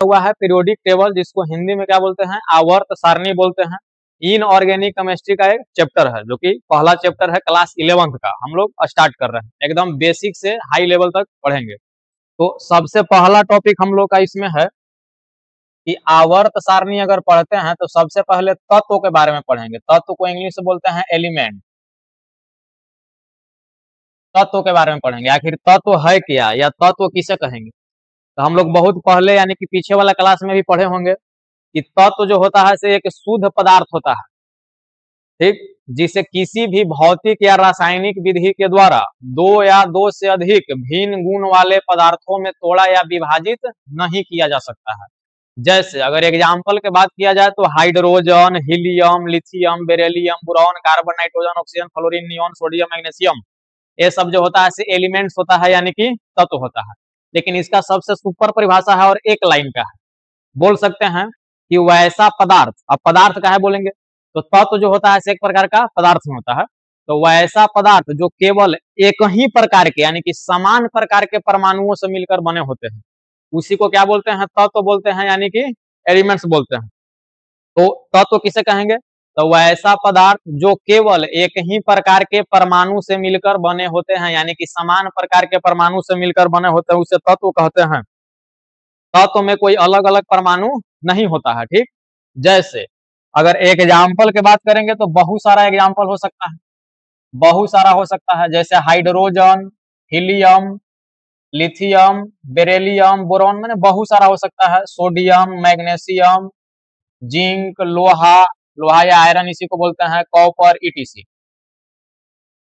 हुआ है periodic table, जिसको हिंदी में क्या बोलते हैं, आवर्त सारणी बोलते हैं। इनऑर्गेनिक केमिस्ट्री का एक चैप्टर है, जो कि पहला चैप्टर है क्लास 11th का, हम लोग स्टार्ट कर रहे हैं, एकदम बेसिक से हाई लेवल तक पढ़ेंगे। तो सबसे पहला टॉपिक हम लोग का इसमें है कि आवर्त सारणी अगर पढ़ते हैं तो सबसे पहले तत्व के बारे में पढ़ेंगे। तत्व को इंग्लिश से बोलते हैं एलिमेंट। तत्व के बारे में पढ़ेंगे, आखिर तत्व है क्या या तत्व किसे कहेंगे। तो हम लोग बहुत पहले यानी कि पीछे वाला क्लास में भी पढ़े होंगे कि तत्व जो होता है से एक शुद्ध पदार्थ होता है, ठीक, जिसे किसी भी भौतिक या रासायनिक विधि के द्वारा दो या दो से अधिक भिन्न गुण वाले पदार्थों में तोड़ा या विभाजित नहीं किया जा सकता है। जैसे अगर एग्जाम्पल के बात किया जाए तो hydrogen, helium, lithium, beryllium, boron, carbon, nitrogen, oxygen, fluorine, neon, sodium, magnesium, ये सब जो होता है एलिमेंट्स होता है, यानी कि तत्व होता है। लेकिन इसका सबसे सुपर परिभाषा है और एक लाइन का है, बोल सकते हैं कि वैसा पदार्थ, अब पदार्थ का है बोलेंगे तो तत्व जो होता है एक प्रकार का पदार्थ में होता है, तो वैसा पदार्थ जो केवल एक ही प्रकार के यानी कि समान प्रकार के परमाणुओं से मिलकर बने होते हैं, उसी को क्या बोलते हैं, तत्व बोलते हैं, यानी कि एलिमेंट्स बोलते हैं। तो तत्व किसे कहेंगे, तो वैसा पदार्थ जो केवल एक ही प्रकार के परमाणु से मिलकर बने होते हैं, यानी कि समान प्रकार के परमाणु से मिलकर बने होते हैं, उसे तत्व कहते हैं। तत्व में कोई अलग अलग परमाणु नहीं होता है, ठीक। जैसे अगर एक एग्जाम्पल की बात करेंगे तो बहुत सारा एग्जाम्पल हो सकता है, बहुत सारा हो सकता है, जैसे hydrogen, helium, lithium, beryllium, boron, मैंने बहुत सारा हो सकता है, सोडियम, मैग्नीशियम, जिंक, लोहा, लोहा या आयरन इसी को बोलते हैं, कॉपर, ईटीसी,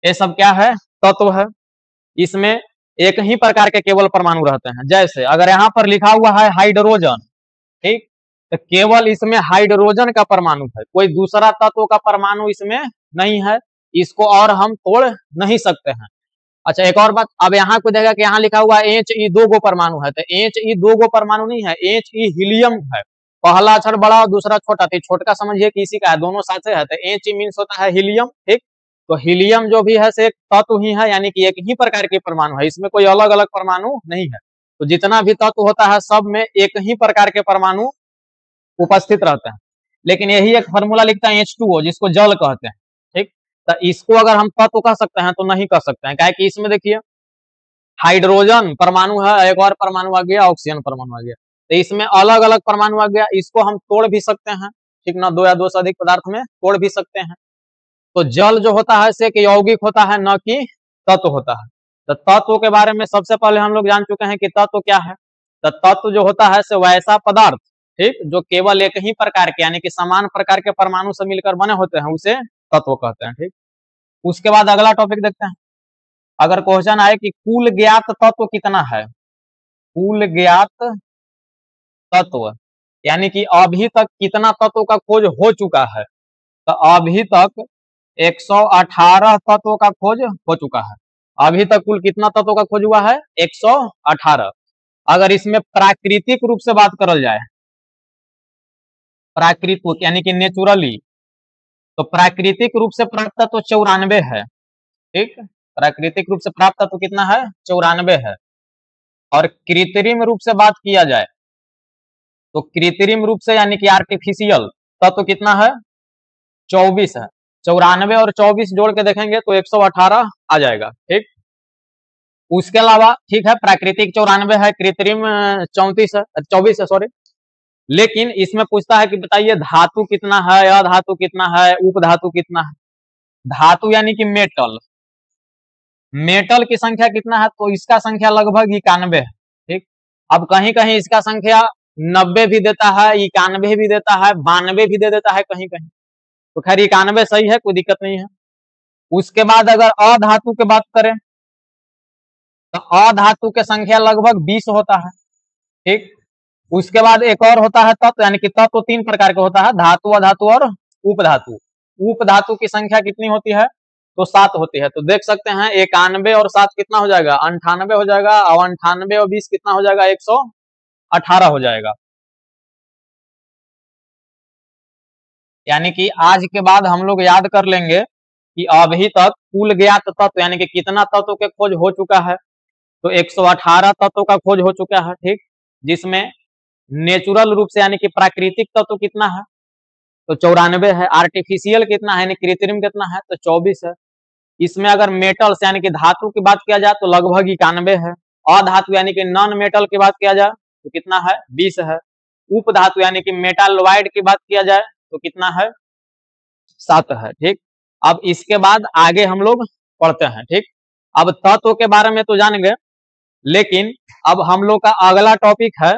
ये सब क्या है, तत्व है। इसमें एक ही प्रकार के केवल परमाणु रहते हैं। जैसे अगर यहाँ पर लिखा हुआ है हाइड्रोजन, ठीक, तो केवल इसमें हाइड्रोजन का परमाणु है, कोई दूसरा तत्व का परमाणु इसमें नहीं है, इसको और हम तोड़ नहीं सकते हैं। अच्छा एक और बात, अब यहाँ को देखा कि यहाँ लिखा हुआ है He दो गो परमाणु है, तो He दो गो परमाणु नहीं है, He हीलियम है, पहला अक्षर बड़ा और दूसरा छोटा, तो छोटका समझिए कि इसी का है, दोनों साथ है, तो He मीन्स होता है हीलियम, ठीक। तो हीलियम जो भी है से एक तत्व ही है, यानी कि एक ही प्रकार के परमाणु है, इसमें कोई अलग अलग परमाणु नहीं है। तो जितना भी तत्व होता है सब में एक ही प्रकार के परमाणु उपस्थित रहते हैं। लेकिन यही एक फॉर्मूला लिखता है H2O, जिसको जल कहते हैं, ठीक। तो इसको अगर हम तत्व कह सकते हैं तो नहीं कह सकते हैं, क्या कि इसमें देखिए हाइड्रोजन परमाणु है, एक और परमाणु आ गया, ऑक्सीजन परमाणु आ गया, तो इसमें अलग अलग परमाणु आ गया, इसको हम तोड़ भी सकते हैं, ठीक ना, दो या दो से अधिक पदार्थ में तोड़ भी सकते हैं। तो जल जो होता है से यौगिक होता है, न कि तत्व होता है। तो तत्व के बारे में सबसे पहले हम लोग जान चुके हैं कि तत्व क्या है। तो तत्व जो होता है से वैसा पदार्थ, ठीक, जो केवल एक ही प्रकार के यानी कि समान प्रकार के परमाणु से मिलकर बने होते हैं, उसे तत्व कहते हैं, ठीक। उसके बाद अगला टॉपिक देखते हैं। अगर क्वेश्चन आए कि कुल ज्ञात तत्व कितना है, कुल ज्ञात तत्व यानी कि अभी तक कितना तत्व का खोज हो चुका है, तो अभी तक 118 तत्वों का खोज हो चुका है। अभी तक कुल कितना तत्वों का खोज हुआ है, 118। अगर इसमें प्राकृतिक रूप से बात करल जाए, प्राकृतिक यानी कि नेचुरली, तो प्राकृतिक रूप से प्राप्त तत्व 94 है, ठीक। प्राकृतिक रूप से प्राप्त तत्व कितना है, 94 है। और कृत्रिम रूप से बात किया जाए तो कृत्रिम रूप से यानी कि आर्टिफिशियल तत्व कितना है, 24 है। 94 और 24 जोड़ के देखेंगे तो 118 आ जाएगा, ठीक। उसके अलावा ठीक है, प्राकृतिक 94 है, कृत्रिम 34 है, 24 है सॉरी। लेकिन इसमें पूछता है कि बताइए धातु कितना है, अधातु कितना है, उपधातु कितना है। धातु यानी कि मेटल, मेटल की संख्या कितना है, तो इसका संख्या लगभग 91 है, ठीक। अब कहीं कहीं इसका संख्या 90 भी देता है, 91 भी देता है, 92 भी दे देता है कहीं कहीं, तो खैर 91 सही है, कोई दिक्कत नहीं है। उसके बाद अगर अधातु की बात करें तो अधातु के संख्या लगभग 20 होता है, ठीक। उसके बाद एक और होता है तत्व, यानी कि तत्व तीन प्रकार के होता है, धातु, अधातु और उपधातु। उपधातु की संख्या कितनी होती है, तो 7 होती है। तो देख सकते हैं 91 और 7 कितना हो जाएगा, 98 हो जाएगा, और 98 और 20 कितना हो जाएगा, 118 हो जाएगा। यानी कि आज के बाद हम लोग याद कर लेंगे कि अभी तक कुल ज्ञात तत्व यानी कि कितना तत्व के खोज हो चुका है, तो 118 तत्व का खोज हो चुका है, ठीक। जिसमें नेचुरल रूप से यानी कि प्राकृतिक तत्व कितना है, तो 94 है। आर्टिफिशियल कितना है यानी कृत्रिम कितना है, तो 24 है। इसमें अगर मेटल्स यानी कि धातु की बात किया जाए तो लगभग 91 है। अधातु यानी कि नॉन मेटल की बात किया जाए तो कितना है, 20 है। उपधातु यानी कि मेटालॉइड की बात किया जाए तो कितना है, 7 है। ठीक, अब इसके बाद आगे हम लोग पढ़ते हैं। ठीक, अब तत्व के बारे में तो जान गए, लेकिन अब हम लोग का अगला टॉपिक है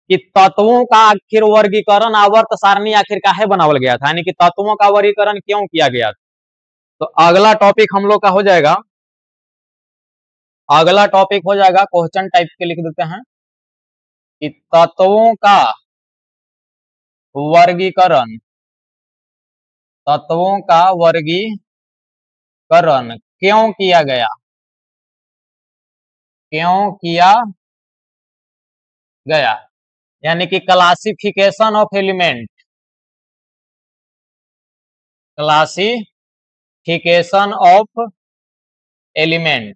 कि तत्वों का आखिर वर्गीकरण आवर्त सारणी आखिर काहे बनावल गया था, यानी कि तत्वों का वर्गीकरण क्यों किया गया था। तो अगला टॉपिक हम लोग का हो जाएगा, अगला टॉपिक हो जाएगा, क्वेश्चन टाइप के लिख देते हैं कि तत्वों का वर्गीकरण, तत्वों का वर्गीकरण क्यों किया गया, क्यों किया गया, यानी कि classification of element, classification of element,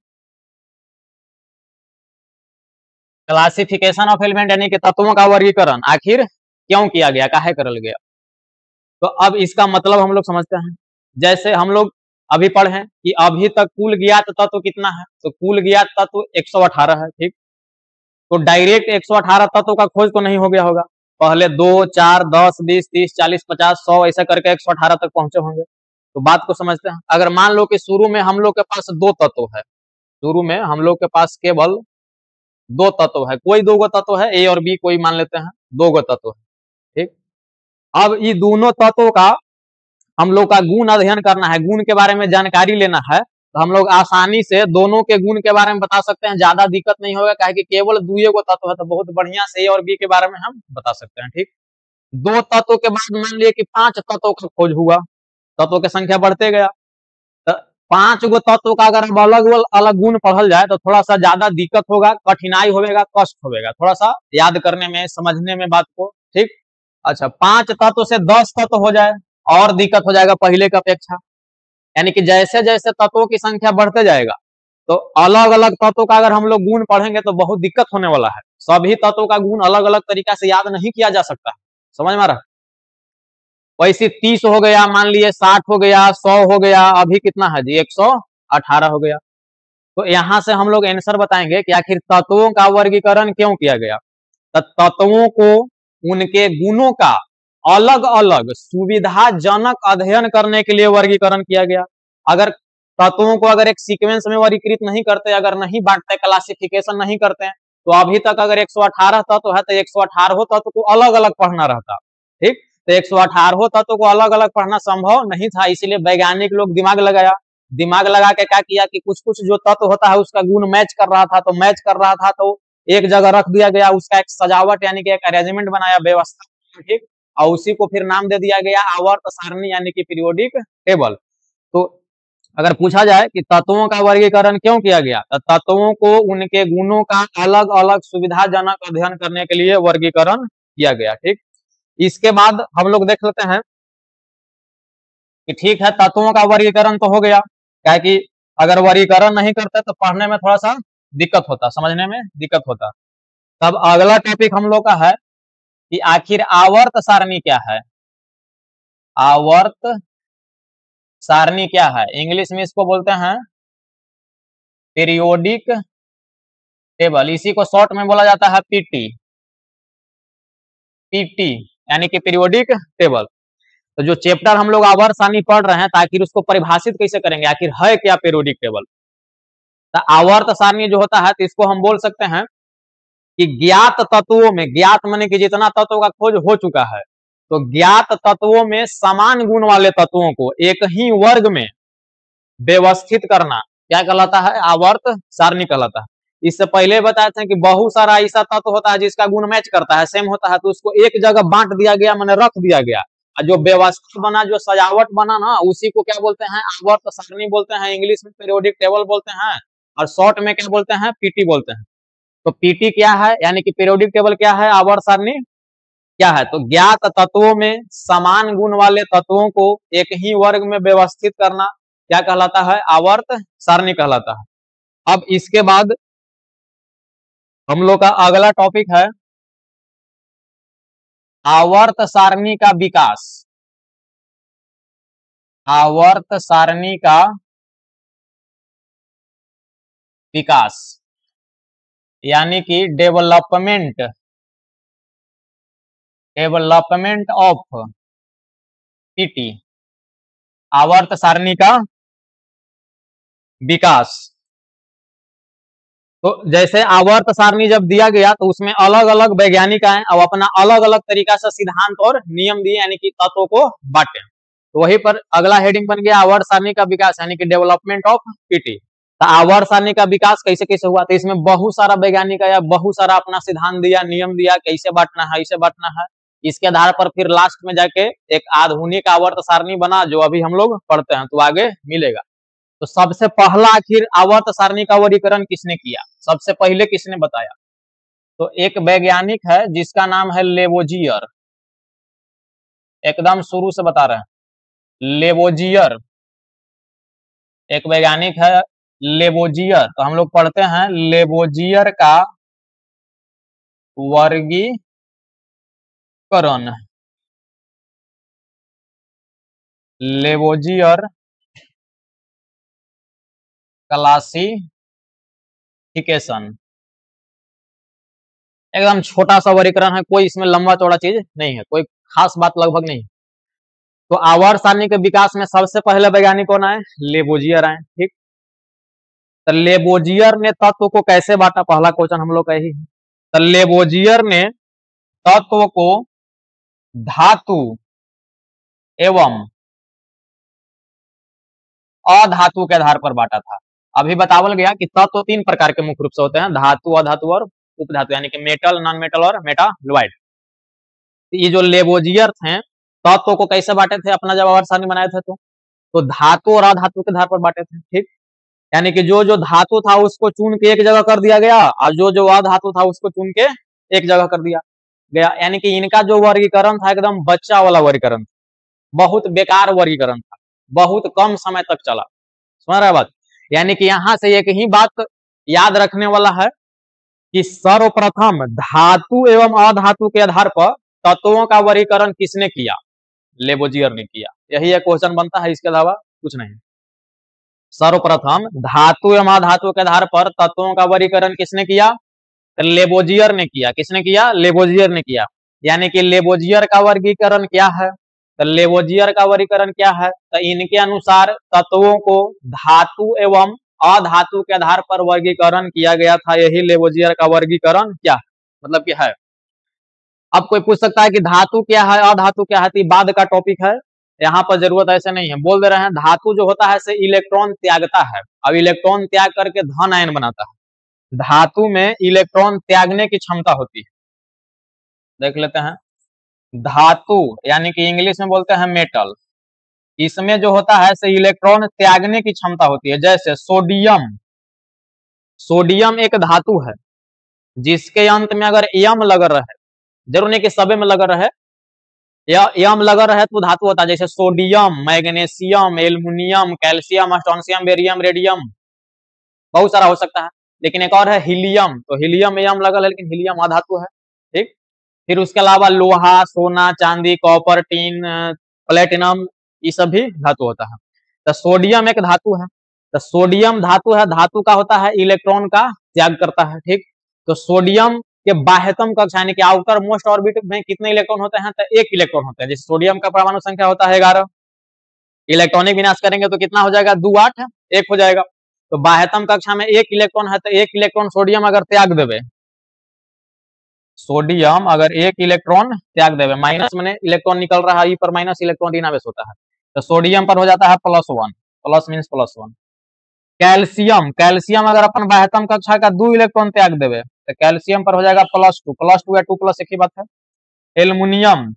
classification of element यानी कि तत्वों का वर्गीकरण आखिर क्यों किया गया, काहे करल गया। तो अब इसका मतलब हम लोग समझते हैं। जैसे हम लोग अभी पढ़े कि अभी तक कुल ज्ञात तत्व कितना है, तो कुल ज्ञात तत्व 118 है। ठीक, तो डायरेक्ट 118 तत्व का खोज तो नहीं हो गया होगा, पहले 2, 4, 10, 20, 30, 40, 50, 100 ऐसा करके 118 तक पहुंचे होंगे। तो बात को समझते हैं। अगर मान लो कि शुरू में हम लोग के पास 2 तत्व है, शुरू में हम लोग के पास केवल 2 तत्व है, कोई 2 तत्व है, ए और बी कोई मान लेते हैं, 2 तत्व है। ठीक, अब ये दोनों तत्वों का हम लोग का गुण अध्ययन करना है, गुण के बारे में जानकारी लेना है, तो हम लोग आसानी से दोनों के गुण के बारे में बता सकते हैं, ज्यादा दिक्कत नहीं होगा, काहे कि केवल 2 तत्व है, तो बहुत बढ़िया से ए और बी के बारे में हम बता सकते हैं। ठीक, 2 तत्व के बाद मान लिए कि 5 तत्वों का खोज हुआ, तत्वों की संख्या बढ़ते गया, तो 5 तत्व का अगर अलग अलग गुण पढ़ल जाए तो थोड़ा सा ज्यादा दिक्कत होगा, कठिनाई होगा, कष्ट होगा थोड़ा सा याद करने में, समझने में बात को। ठीक, अच्छा 5 तत्व से 10 तत्व हो जाए और दिक्कत हो जाएगा पहले की अपेक्षा, यानी कि जैसे जैसे तत्वों की संख्या बढ़ते जाएगा तो अलग अलग तत्वों का अगर हम लोग गुण पढ़ेंगे तो बहुत दिक्कत होने वाला है, सभी तत्वों का गुण अलग अलग तरीका से याद नहीं किया जा सकता, समझ में आ रहा है। वैसे 30 हो गया, मान लिए 60 हो गया, 100 हो गया, अभी कितना है जी 118 हो गया। तो यहां से हम लोग आंसर बताएंगे कि आखिर तत्वों का वर्गीकरण क्यों किया गया। तत्वों को उनके गुणों का अलग अलग सुविधाजनक अध्ययन करने के लिए वर्गीकरण किया गया। अगर तत्वों को अगर एक सीक्वेंस में वर्गीकृत नहीं करते, अगर नहीं बांटते, क्लासिफिकेशन नहीं करते हैं, तो अभी तक अगर 118 तत्व है तो 118 तत्व को अलग अलग पढ़ना रहता। ठीक, तो 118 तत्व को अलग अलग पढ़ना संभव नहीं था, इसीलिए वैज्ञानिक लोग दिमाग लगाया, दिमाग लगा के क्या किया कि कुछ कुछ जो तत्व होता है उसका गुण मैच कर रहा था, तो मैच कर रहा था तो एक जगह रख दिया गया, उसका एक सजावट यानी कि एक अरेंजमेंट बनाया, व्यवस्था। ठीक, और उसी को फिर नाम दे दिया गया आवर्त सारणी यानी कि पीरियोडिक टेबल। तो अगर पूछा जाए कि तत्वों का वर्गीकरण क्यों किया गया, तो तत्वों को उनके गुणों का अलग अलग सुविधाजनक अध्ययन करने के लिए वर्गीकरण किया गया। ठीक, इसके बाद हम लोग देख लेते हैं कि ठीक है तत्वों का वर्गीकरण तो हो गया, क्या कि अगर वर्गीकरण नहीं करते तो पढ़ने में थोड़ा सा दिक्कत होता, समझने में दिक्कत होता। तब अगला टॉपिक हम लोग का है कि आखिर आवर्त सारणी क्या है, आवर्त सारणी क्या है, इंग्लिश में इसको बोलते हैं पीरियोडिक टेबल, इसी को शॉर्ट में बोला जाता है पीटी, पीटी यानी कि पीरियोडिक टेबल। तो जो चैप्टर हम लोग आवर्त सारणी पढ़ रहे हैं तो आखिर उसको परिभाषित कैसे करेंगे, आखिर है क्या पीरियोडिक टेबल। तो आवर्त सारणी जो होता है तो इसको हम बोल सकते हैं कि ज्ञात तत्वों में, ज्ञात माने कि जितना तत्वों का खोज हो चुका है, तो ज्ञात तत्वों में समान गुण वाले तत्वों को एक ही वर्ग में व्यवस्थित करना क्या कहलाता है, आवर्त सारणी कहलाता है। इससे पहले बताए थे कि बहुत सारा ऐसा तत्व होता है जिसका गुण मैच करता है, सेम होता है, तो उसको एक जगह बांट दिया गया, मैंने रख दिया गया, और जो व्यवस्था बना, जो सजावट बना ना, उसी को क्या बोलते हैं, आवर्त सारणी बोलते हैं, इंग्लिश में पीरियोडिक टेबल बोलते हैं, और शॉर्ट में क्या बोलते हैं, पीटी बोलते हैं। तो पीटी क्या है, यानी कि पीरियोडिक टेबल क्या है, आवर्त सारणी क्या है, तो ज्ञात तत्वों में समान गुण वाले तत्वों को एक ही वर्ग में व्यवस्थित करना क्या कहलाता है, आवर्त सारणी कहलाता है। अब इसके बाद हम लोग का अगला टॉपिक है आवर्त सारणी का विकास, आवर्त सारणी का विकास यानी कि डेवलपमेंट, डेवलपमेंट ऑफ पीटी, आवर्त सारणी का विकास। तो जैसे आवर्त सारणी जब दिया गया तो उसमें अलग अलग वैज्ञानिक आए और अपना अलग अलग तरीका से सिद्धांत और नियम दिए यानी कि तत्वों को बांटे। तो वहीं पर अगला हेडिंग बन गया आवर्त सारणी का विकास यानी कि डेवलपमेंट ऑफ पीटी। तो आवर्त सारणी का विकास कैसे कैसे हुआ, तो इसमें बहुत सारा वैज्ञानिक आया, बहुत सारा अपना सिद्धांत दिया, नियम दिया, कैसे बांटना है, ऐसे बांटना है। इसके आधार पर फिर लास्ट में जाके एक आधुनिक आवर्त सारणी बना जो अभी हम लोग पढ़ते हैं, तो आगे मिलेगा। तो सबसे पहला आखिर आवर्त सारणी का वर्गीकरण किसने किया, सबसे पहले किसने बताया, तो एक वैज्ञानिक है जिसका नाम है लेवोजियर। एकदम शुरू से बता रहे हैं, लेवोजियर एक वैज्ञानिक है लेवोजियर। तो हम लोग पढ़ते हैं लेवोजियर का वर्गीकरण, लेवोजियर क्लासिफिकेशन। एकदम छोटा सा वर्गीकरण है, कोई इसमें लंबा चौड़ा चीज नहीं है, कोई खास बात लगभग नहीं। तो आवर्त सारणी के विकास में सबसे पहले वैज्ञानिक कौन आए, लेवोजियर आए। ठीक, तो लेवोजियर ने तत्व को कैसे बांटा, पहला क्वेश्चन हम लोग का यही है। तो लेवोजियर ने तत्व को धातु एवं अधातु के आधार पर बांटा था। अभी बतावल गया कि तत्व तीन प्रकार के मुख्य रूप से होते हैं, धातु, अधातु और उपधातु, यानी कि मेटल, नॉन मेटल और मेटालॉइड। ये जो लेवोजियर थे तत्व को कैसे बांटे थे, अपना जब आवर्त सारणी बनाए थे तो धातु और अधातु के आधार पर बांटे थे। ठीक, यानी कि जो जो धातु था उसको चुन के एक जगह कर दिया गया और जो जो अधातु था उसको चुन के एक जगह कर दिया गया। यानी कि इनका जो वर्गीकरण था एकदम बच्चा वाला वर्गीकरण था, बहुत बेकार वर्गीकरण था, बहुत कम समय तक चला। समझ रहे बात, यानी कि यहाँ से एक ही बात याद रखने वाला है कि सर्वप्रथम धातु एवं अधातु के आधार पर तत्वों का वर्गीकरण किसने किया, लेवोजियर ने किया। यही एक क्वेश्चन बनता है, इसके अलावा कुछ नहीं। सर्वप्रथम धातु एवं अधातु के आधार पर तत्वों का वर्गीकरण किसने किया, तो लेवोजियर ने किया। किसने किया, लेवोजियर ने किया। यानी कि लेवोजियर का वर्गीकरण क्या है, तो लेवोजियर का वर्गीकरण क्या है, तो इनके अनुसार तत्वों को धातु एवं अधातु के आधार पर वर्गीकरण किया गया था। यही लेवोजियर का वर्गीकरण क्या मतलब क्या है। अब कोई पूछ सकता है कि धातु क्या है, अधातु क्या है, तो बाद का टॉपिक है, यहाँ पर जरूरत ऐसे नहीं है। बोल दे रहे हैं धातु जो होता है से इलेक्ट्रॉन त्यागता है, अब इलेक्ट्रॉन त्याग करके धन आयन बनाता है। धातु में इलेक्ट्रॉन त्यागने की क्षमता होती है, देख लेते हैं। धातु यानी कि इंग्लिश में बोलते हैं मेटल, इसमें जो होता है से इलेक्ट्रॉन त्यागने की क्षमता होती है। जैसे सोडियम, सोडियम एक धातु है जिसके अंत में अगर यम लगा रहे, जरूर नहीं कि सबे में लगा रहे, या यम लगा रहे तो धातु होता है। जैसे sodium, magnesium, aluminium, calcium, strontium, barium, radium, बहुत सारा हो सकता है। लेकिन एक और है हीलियम, तो हीलियम में यम लगा है लेकिन हीलियम अधातु है। ठीक, फिर उसके अलावा लोहा, सोना, चांदी, कॉपर, टीन, प्लेटिनम, ये सब भी धातु होता है। तो सोडियम एक धातु है, तो सोडियम धातु है, धातु का होता है इलेक्ट्रॉन का त्याग करता है। ठीक, तो सोडियम के बाह्यतम कक्षा यानी कि आउटर मोस्ट ऑर्बिट में कितने इलेक्ट्रॉन होते हैं, तो एक इलेक्ट्रॉन होता है। जैसे सोडियम का परमाणु संख्या होता है 11, इलेक्ट्रॉनिक विनाश करेंगे तो कितना हो जाएगा, 2 8 1 हो जाएगा। तो बाह्यतम कक्षा में एक इलेक्ट्रॉन है, तो एक इलेक्ट्रॉन सोडियम अगर त्याग देवे, सोडियम अगर एक इलेक्ट्रॉन त्याग देवे, माइनस में इलेक्ट्रॉन निकल रहा है, पर माइनस इलेक्ट्रॉन ऋण आवेश होता है, तो सोडियम पर हो जाता है +1, प्लस मीन्स +1। कैल्शियम, कैल्शियम अगर अपन बाह्यतम कक्षा का 2 इलेक्ट्रॉन त्याग देवे तो कैल्शियम पर हो जाएगा +2, +2 या 2 एक ही बात है। एल्युमिनियम,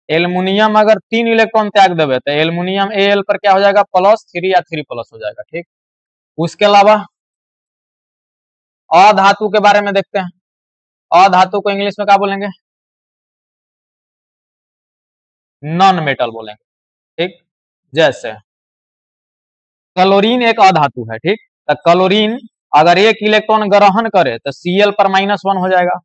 एल्युमिनियम अगर 3 इलेक्ट्रॉन त्याग देवे तो एल्युमिनियम Al पर क्या हो जाएगा, +3 या 3+ हो जाएगा। ठीक, उसके अलावा अधातु के बारे में देखते हैं। अधातु को इंग्लिश में क्या बोलेंगे, नॉन मेटल बोलेंगे। ठीक, जैसे क्लोरीन एक अधातु है। ठीक, तो क्लोरीन अगर एक इलेक्ट्रॉन ग्रहण करे तो Cl पर -1 हो जाएगा,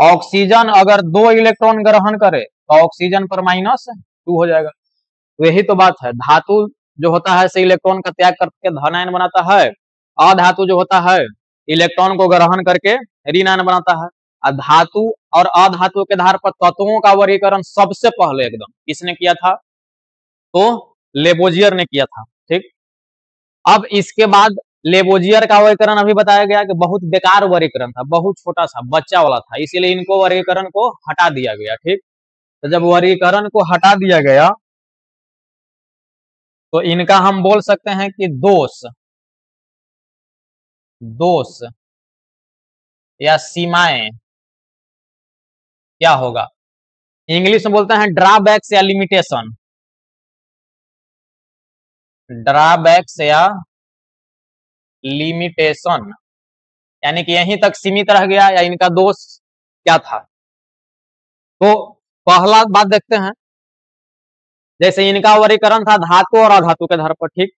ऑक्सीजन अगर 2 इलेक्ट्रॉन ग्रहण करे तो ऑक्सीजन पर -2 हो जाएगा। तो यही तो बात है, धातु जो होता है से इलेक्ट्रॉन का त्याग करके धन आयन बनाता है, अधातु जो होता है इलेक्ट्रॉन को ग्रहण करके ऋण आयन बनाता है। धातु और अधातु के आधार पर तत्वों का वर्गीकरण सबसे पहले एकदम किसने किया था? तो लेबोजियर ने किया था। ठीक, अब इसके बाद लेबोजियर का वर्गीकरण अभी बताया गया कि बहुत बेकार वर्गीकरण था, बहुत छोटा सा बच्चा वाला था, इसीलिए इनको वर्गीकरण को हटा दिया गया। ठीक, तो जब वर्गीकरण को हटा दिया गया तो इनका हम बोल सकते हैं कि दोष दोष या सीमाएं क्या होगा, इंग्लिश में बोलते हैं ड्रॉबैक्स या लिमिटेशन, ड्रॉबैक्स या लिमिटेशन, यानी कि यहीं तक सीमित रह गया या इनका दोष क्या था। तो पहला बात देखते हैं, जैसे इनका वर्गीकरण था धातु और अधातु के आधार पर। ठीक,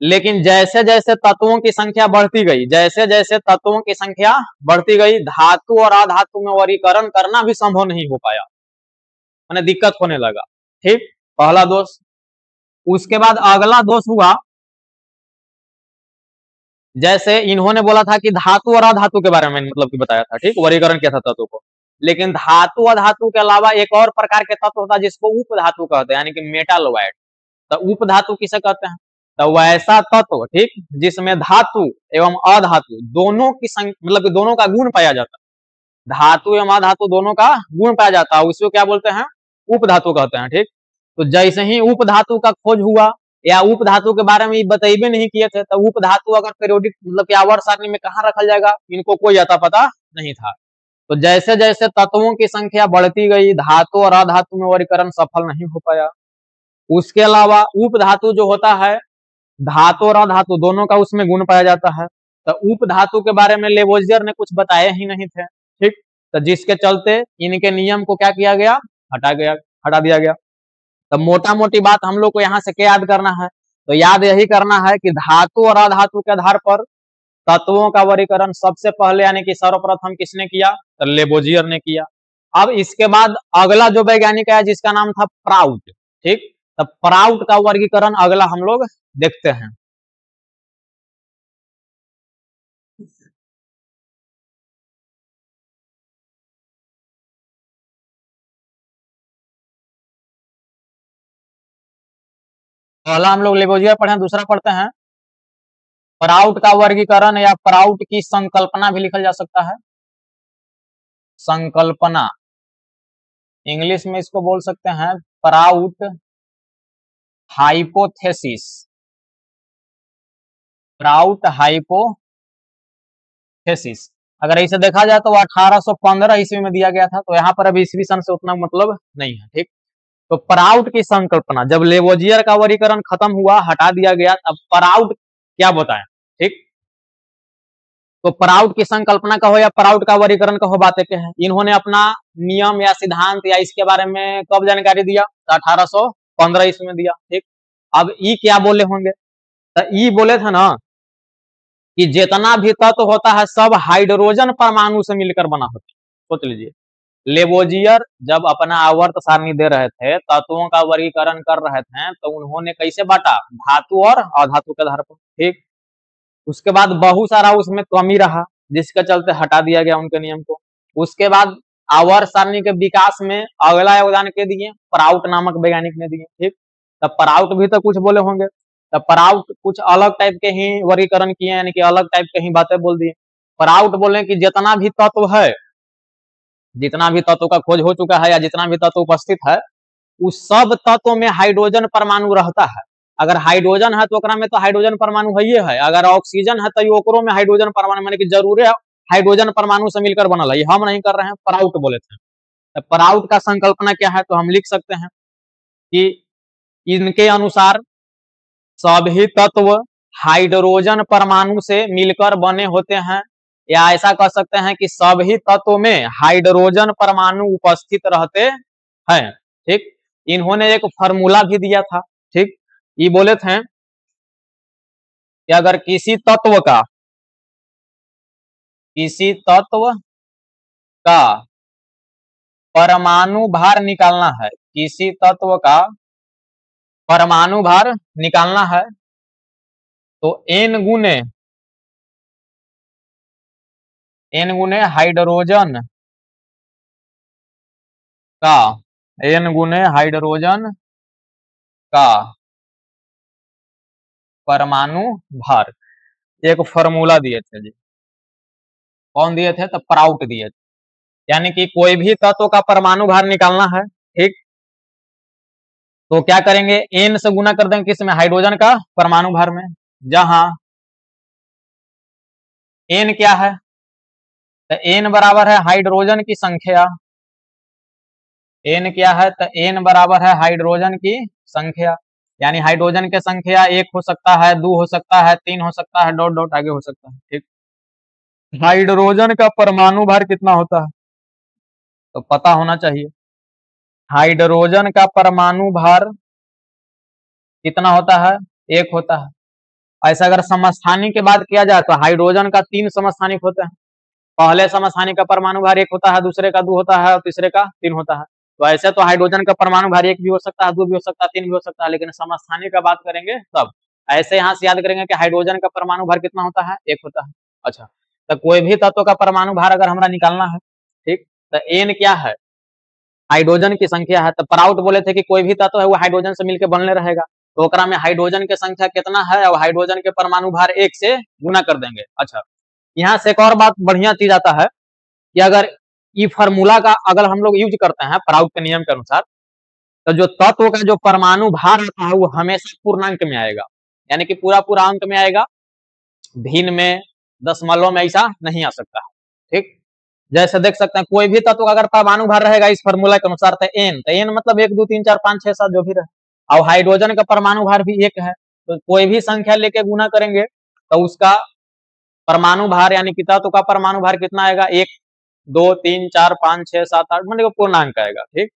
लेकिन जैसे जैसे तत्वों की संख्या बढ़ती गई, जैसे जैसे तत्वों की संख्या बढ़ती गई, धातु और अधातु में वर्गीकरण करना भी संभव नहीं हो पाया, मैंने दिक्कत होने लगा। ठीक, पहला दोष। उसके बाद अगला दोष हुआ, जैसे इन्होंने बोला था कि धातु और अधातु के बारे में मतलब कि बताया था। ठीक, वर्गीकरण किया था तत्व को, लेकिन धातु अधातु के अलावा एक और प्रकार के तत्व होता है जिसको उप धातु कहते हैं, यानी कि मेटालोइड। तो उप धातु किसे कहते हैं? तो वैसा तत्व, ठीक, जिसमें धातु एवं अधातु दोनों की मतलब कि दोनों का गुण पाया जाता है, धातु एवं अधातु दोनों का गुण पाया जाता है, उसको क्या बोलते हैं? उप धातु कहते हैं। ठीक, तो जैसे ही उप धातु का खोज हुआ या उप धातु के बारे में बतेबे नहीं किए थे, तो उप धातु अगर पीरियोडिक मतलब कि आवर्त सारणी में कहाँ रखा जाएगा, इनको कोई अता पता नहीं था। तो जैसे जैसे तत्वों की संख्या बढ़ती गई, धातु और अधातु में वर्गीकरण सफल नहीं हो पाया। उसके अलावा उप धातु जो होता है, धातु और अधातु दोनों का उसमें गुण पाया जाता है, तो उप धातु के बारे में लेवोजियर ने कुछ बताए ही नहीं थे। ठीक, तो जिसके चलते इनके नियम को क्या किया गया? हटा दिया गया। तो मोटा मोटी बात हम लोग को यहाँ से क्या याद करना है? तो याद यही करना है कि धातु और अधातु के आधार पर तत्वों का वर्गीकरण सबसे पहले यानी कि सर्वप्रथम किसने किया? तो लेबोजियर ने किया। अब इसके बाद अगला जो वैज्ञानिक है जिसका नाम था प्राउट। ठीक, तो प्राउट का वर्गीकरण अगला हम लोग देखते हैं। पहला हम लोग लेबोजियर पढ़े, दूसरा पढ़ते हैं प्राउट का वर्गीकरण या प्राउट की संकल्पना भी लिखा जा सकता है। संकल्पना, इंग्लिश में इसको बोल सकते हैं प्राउट हाइपोथेसिस। प्राउट हाइपोथेसिस अगर इसे देखा जाए तो 1815 ईस्वी में दिया गया था, तो यहाँ पर अभी ईस्वी सन से उतना मतलब नहीं है। ठीक, तो प्राउट की संकल्पना, जब लेवोजियर का वर्गीकरण खत्म हुआ, हटा दिया गया, अब प्राउट क्या बताएं। ठीक, तो प्राउट की संकल्पना कहो या प्राउट का वर्गीकरण कहो, बातें क्या है। इन्होंने अपना नियम या सिद्धांत या इसके बारे में कब जानकारी दिया? 1815 ईस्वी में दिया। ठीक, अब ई क्या बोले होंगे? तो ई बोले थे ना कि जितना भी तत्व होता है सब हाइड्रोजन परमाणु से मिलकर बना होता है। सोच लीजिए, लेवोजियर जब अपना आवर्त सारणी दे रहे थे, तत्वों का वर्गीकरण कर रहे थे, तो उन्होंने कैसे बांटा? धातु और अधातु के आधार पर। ठीक, उसके बाद बहुत सारा उसमें कमी रहा, जिसके चलते हटा दिया गया उनके नियम को। उसके बाद आवर्त सारणी के विकास में अगला योगदान के दिए प्राउट नामक वैज्ञानिक ने दिए। ठीक, तब प्राउट भी तो कुछ बोले होंगे, तब प्राउट कुछ अलग टाइप के ही वर्गीकरण किए, यानी कि अलग टाइप के ही बातें बोल दिए। प्राउट बोले कि जितना भी तत्व है, जितना भी तत्व का खोज हो चुका है या जितना भी तत्व उपस्थित है, उस सब तत्व में हाइड्रोजन परमाणु रहता है। अगर हाइड्रोजन है तो में तो हाइड्रोजन परमाणु है, अगर ऑक्सीजन है तो ओकरो में हाइड्रोजन परमाणु माने कि जरूर है हाइड्रोजन परमाणु से मिलकर बनल है। हम नहीं कर रहे हैं, प्राउट बोले थे। तो प्राउट का संकल्पना क्या है? तो हम लिख सकते हैं कि इनके अनुसार सभी तत्व हाइड्रोजन परमाणु से मिलकर बने होते हैं, या ऐसा कह सकते हैं कि सभी तत्वों में हाइड्रोजन परमाणु उपस्थित रहते हैं। ठीक, इन्होंने एक फॉर्मूला भी दिया था। ठीक, ये बोले थे कि अगर किसी तत्व का परमाणु भार निकालना है, किसी तत्व का परमाणु भार निकालना है, तो n गुने हाइड्रोजन का n गुने हाइड्रोजन का परमाणु भार, एक फॉर्मूला दिए थे जी। कौन दिए थे? तो प्राउट दिए थे। यानी कि कोई भी तत्व का परमाणु भार निकालना है, ठीक, तो क्या करेंगे, n से गुना कर देंगे किसमें? हाइड्रोजन का परमाणु भार में। जहां n क्या है? तो n बराबर है हाइड्रोजन की संख्या। n क्या है? तो n बराबर है हाइड्रोजन की संख्या। यानी हाइड्रोजन की संख्या 1 हो सकता है, 2 हो सकता है, 3 हो सकता है, डॉट डॉट आगे हो सकता है, ठीक। हाइड्रोजन का परमाणु भार कितना होता है? तो पता होना चाहिए। हाइड्रोजन का परमाणु भार कितना होता है? 1 होता है। ऐसा अगर समस्थानिक के बात किया जाए तो हाइड्रोजन का 3 समस्थानिक होते हैं। पहले समस्थानिक का परमाणु भार 1 होता है, दूसरे का 2 होता है और तीसरे का 3 होता है। तो ऐसे तो हाइड्रोजन का परमाणु भार 1 भी हो सकता है, 2 भी हो सकता है, 3 भी हो सकता है, लेकिन समस्थानिक का बात करेंगे तब ऐसे यहाँ से याद करेंगे कि हाइड्रोजन का परमाणु भार कितना होता है? 1 होता है। अच्छा, तो कोई भी तत्व का परमाणु भार अगर हमारा निकालना है, ठीक, तो n क्या है? हाइड्रोजन की संख्या है। तो प्राउट बोले थे कि कोई भी तत्व है वो हाइड्रोजन से मिलकर बनले रहेगा, तो ओकरा में हाइड्रोजन की संख्या कितना है और हाइड्रोजन के परमाणु भार 1 से गुना कर देंगे। अच्छा, यहाँ से एक और बात बढ़िया चीज आता है कि अगर ई फार्मूला का अगर हम लोग यूज करते हैं प्राउट के नियम के अनुसार, तो जो तत्व का जो परमाणु भार आता है वो हमेशा पूर्णांक में आएगा, यानी कि पूरा पूरा अंक में आएगा, भिन्न में, दशमलव में ऐसा नहीं आ सकता है, ठीक। जैसे देख सकते हैं कोई भी तत्व का अगर परमाणु भार रहेगा इस फार्मूला के अनुसार तो n मतलब 1 2 3 4 5 6 7 जो भी रहे, और हाइड्रोजन का परमाणु भार भी 1 है, तो कोई भी संख्या लेके गुना करेंगे तो उसका परमाणु भार यानी कि तत्व का परमाणु भार कितना आएगा? 1 2 3 4 5 6 7 8 मतलब पूर्णांक आएगा, ठीक।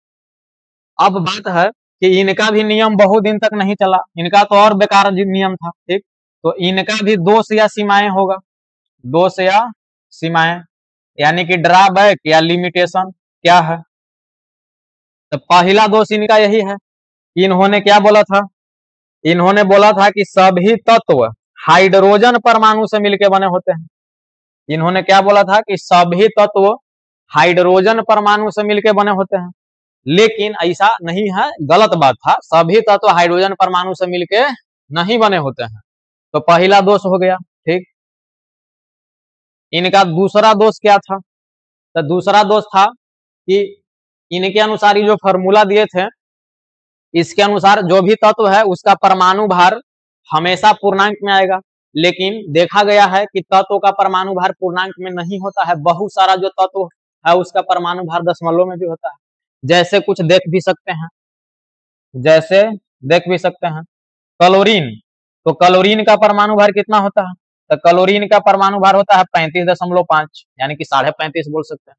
अब बात है कि इनका भी नियम बहुत दिन तक नहीं चला, इनका तो और बेकार नियम था, ठीक। तो इनका भी दोष या सीमाएं होगा, दोष या सीमाएं, यानी कि ड्रॉबैक या लिमिटेशन क्या है? तो पहला दोष इनका यही है, इन्होंने क्या बोला था? इन्होंने बोला था कि सभी तत्व हाइड्रोजन परमाणु से मिलकर बने होते हैं। इन्होंने क्या बोला था? कि सभी तत्व हाइड्रोजन परमाणु से मिलकर बने होते हैं, लेकिन ऐसा नहीं है, गलत बात था। सभी तत्व हाइड्रोजन परमाणु से मिलकर नहीं बने होते हैं, तो पहला दोष हो गया, ठीक। इनका दूसरा दोष क्या था? तो दूसरा दोष था कि इनके अनुसार जो फॉर्मूला दिए थे इसके अनुसार जो भी तत्व है उसका परमाणु भार हमेशा पूर्णांक में आएगा, लेकिन देखा गया है कि तत्व का परमाणु भार पूर्णांक में नहीं होता है। बहुत सारा जो तत्व है उसका परमाणु भार दशमलव में भी होता है। जैसे कुछ देख भी सकते हैं, जैसे देख भी सकते हैं क्लोरीन, तो क्लोरीन का परमाणु भार कितना होता है? तो क्लोरीन का परमाणु भार होता है 35.5, यानी कि 35.5 बोल सकते हैं।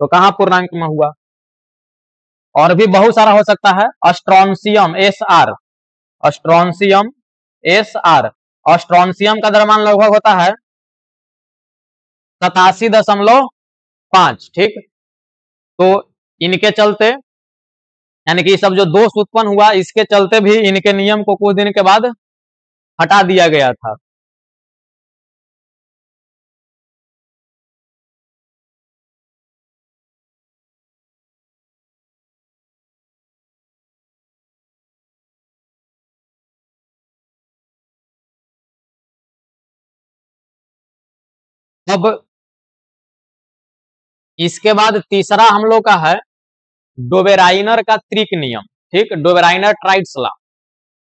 तो कहाँ पूर्णांक में हुआ? और भी बहुत सारा हो सकता है, स्ट्रोंसियम SR, स्ट्रोंसियम SR, स्ट्रोंसियम का द्रव्यमान लगभग होता है 87.5, ठीक। तो इनके चलते यानी कि सब जो दोष उत्पन्न हुआ इसके चलते भी इनके नियम को कुछ दिन के बाद हटा दिया गया था। अब इसके बाद तीसरा हम लोग का है डोबेराइनर का त्रिक नियम, ठीक, डोबेराइनर ट्राइड्स लॉ।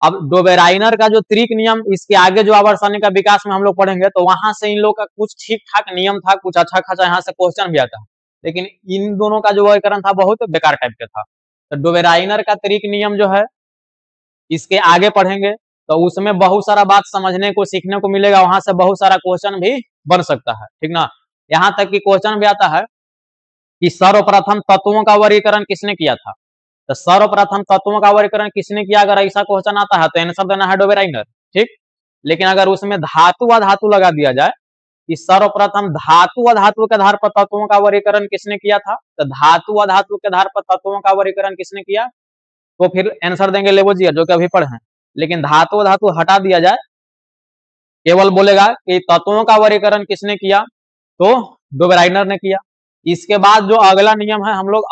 अब डोबेराइनर का जो त्रिक नियम इसके आगे जो आवर्तनिक का विकास में हम लोग पढ़ेंगे तो वहां से इन लोग का कुछ ठीक ठाक नियम था, कुछ अच्छा खासा यहाँ से क्वेश्चन भी आता है, लेकिन इन दोनों का जो वर्गीकरण था बहुत बेकार टाइप का था। तो डोबेराइनर का त्रिक नियम जो है इसके आगे पढ़ेंगे तो उसमें बहुत सारा बात समझने को सीखने को मिलेगा, वहां से बहुत सारा क्वेश्चन भी बन सकता है, ठीक ना। यहाँ तक कि क्वेश्चन भी आता है कि सर्वप्रथम तत्वों का वर्गीकरण किसने किया था? तो सर्वप्रथम तत्वों का वर्गीकरण किसने किया, अगर ऐसा क्वेश्चन आता है तो आंसर देना है डोबेराइनर, ठीक। लेकिन अगर उसमें धातु व धातु लगा दिया जाए कि सर्वप्रथम धातु अधातु के आधार पर तत्वों का वर्गीकरण किसने किया था? तो धातु अधातु के आधार पर तत्वों का वर्गीकरण किसने किया? तो फिर आंसर देंगे लेवोजियर, जो कि अभी पढ़े हैं। लेकिन धातु अधातु हटा दिया जाए, केवल बोलेगा कि तत्वों का वर्गीकरण किसने किया? तो डोबराइनर ने किया। इसके बाद जो अगला नियम है हम लोग